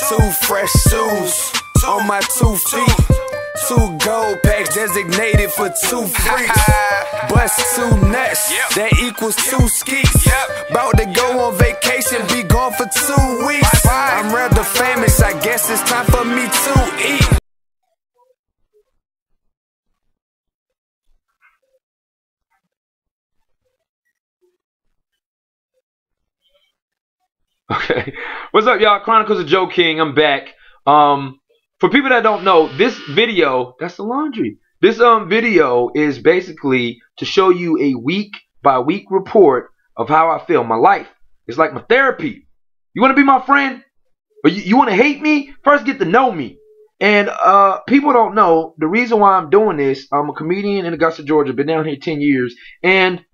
2 fresh shoes on my 2 feet. 2 gold packs designated for 2 freaks. Bust 2 nuts, that equals 2 skeets. About to go on vacation, be gone for 2 weeks. I'm rather famous, I guess it's time for me to eat. Okay, what's up, y'all? Chronicles of Joe King. I'm back. For people that don't know, this video, that's the laundry. This video is basically to show you a week by week report of how I feel. My life. It's like my therapy. You want to be my friend? Or you want to hate me? First get to know me. And people don't know the reason why I'm doing this. I'm a comedian in Augusta, Georgia. Been down here 10 years. And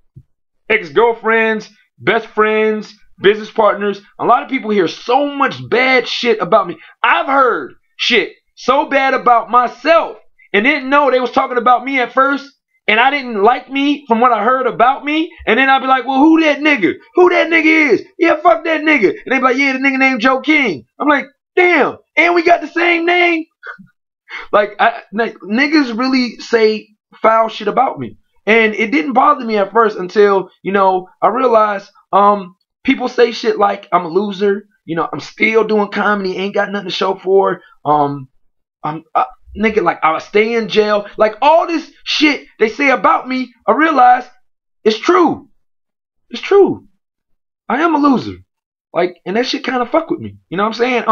ex-girlfriends, best friends, business partners, a lot of people hear so much bad shit about me. I've heard shit so bad about myself and didn't know they was talking about me at first, and I didn't like me from what I heard about me, and then I'd be like, well, who that nigga? Who that nigga is? Yeah, fuck that nigga. And they'd be like, yeah, the nigga named Joe King. I'm like, damn, and we got the same name? like niggas really say foul shit about me. And it didn't bother me at first until, I realized people say shit like I'm a loser. I'm still doing comedy, ain't got nothing to show for. Nigga, like I'll stay in jail. Like all this shit they say about me, I realize it's true. It's true. I am a loser. Like, and that shit kind of fuck with me. You know what I'm saying?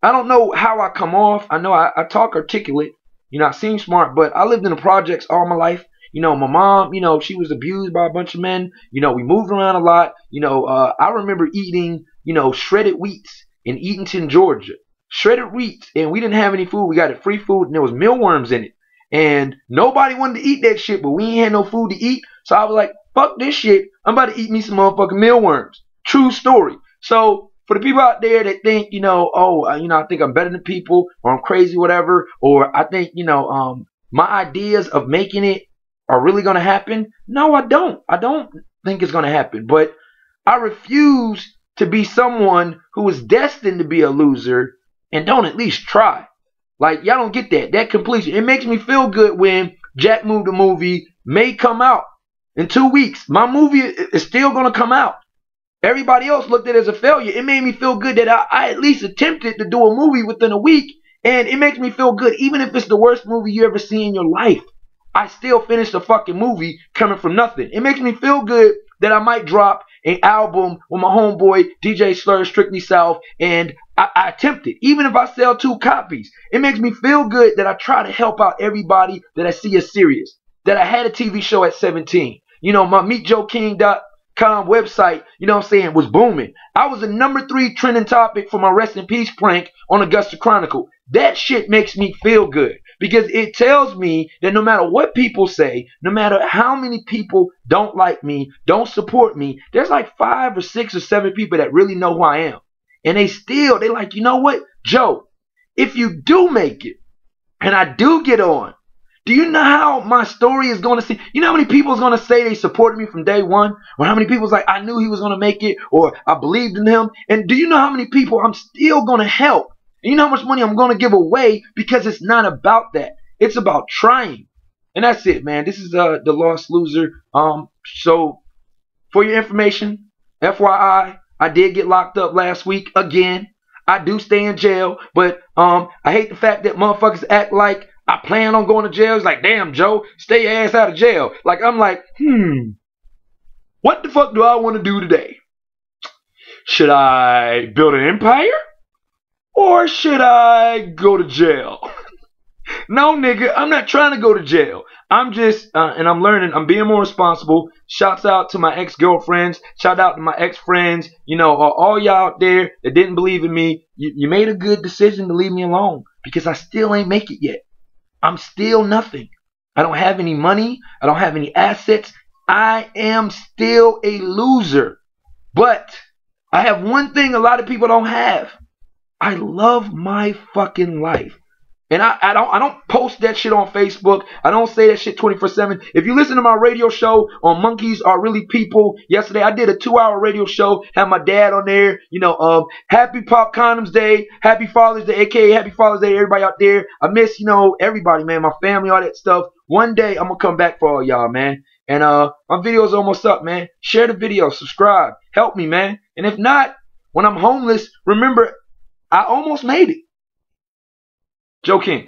I don't know how I come off. I know I talk articulate. I seem smart, but I lived in the projects all my life. My mom, she was abused by a bunch of men. We moved around a lot. I remember eating, shredded wheats in Eatonton, Georgia. Shredded wheats. And we didn't have any food. We got it free food, and there was mealworms in it. And nobody wanted to eat that shit, but we ain't had no food to eat. So I was like, fuck this shit. I'm about to eat me some motherfucking mealworms. True story. So for the people out there that think, I think I'm better than people, or I'm crazy, whatever, or I think, my ideas of making it are really going to happen? No, I don't. I don't think it's going to happen. But I refuse to be someone who is destined to be a loser and don't at least try. Like, y'all don't get that. That completion. It makes me feel good when Jack Moved the movie may come out in 2 weeks. My movie is still going to come out. Everybody else looked at it as a failure. It made me feel good that I at least attempted to do a movie within a week. And it makes me feel good, even if it's the worst movie you ever see in your life. I still finished a fucking movie coming from nothing. It makes me feel good that I might drop an album with my homeboy DJ Slur, Strictly South, and I attempted. Even if I sell 2 copies, it makes me feel good that I try to help out everybody that I see as serious. That I had a TV show at 17. My MeetJoeKing.com website, was booming. I was the #3 trending topic for my Rest in Peace prank on Augusta Chronicle. That shit makes me feel good because it tells me that no matter what people say, no matter how many people don't like me, don't support me, there's like 5 or 6 or 7 people that really know who I am. And they like, you know what, Joe, if you do make it and I do get on, do you know how my story is going to see? You know how many people is going to say they supported me from day one? Or how many people is like, I knew he was going to make it, or I believed in him? And do you know how many people I'm still going to help? And you know how much money I'm going to give away? Because it's not about that. It's about trying. And that's it, man. This is the Lost Loser. So for your information, FYI, I did get locked up last week again. I do stay in jail, but I hate the fact that motherfuckers act like I plan on going to jail. It's like, damn, Joe, stay your ass out of jail. Like, I'm like, what the fuck do I want to do today? Should I build an empire? Or should I go to jail? No, nigga, I'm not trying to go to jail. I'm just, and I'm learning, I'm being more responsible. Shouts out to my ex-girlfriends. Shout out to my ex-friends. All y'all out there that didn't believe in me. You made a good decision to leave me alone because I still ain't make it yet. I'm still nothing. I don't have any money. I don't have any assets. I am still a loser. But I have one thing a lot of people don't have. I love my fucking life. And I don't post that shit on Facebook. I don't say that shit 24/7. If you listen to my radio show on Monkeys Are Really People, yesterday I did a 2-hour radio show. Had my dad on there. You know, Happy Pop Condoms Day, Happy Father's Day, aka Happy Father's Day, everybody out there. I miss, you know, everybody, man, my family, all that stuff. One day I'm gonna come back for all y'all, man. And my video's almost up, man. Share the video, subscribe, help me, man. And if not, when I'm homeless, remember I almost made it. Joe King.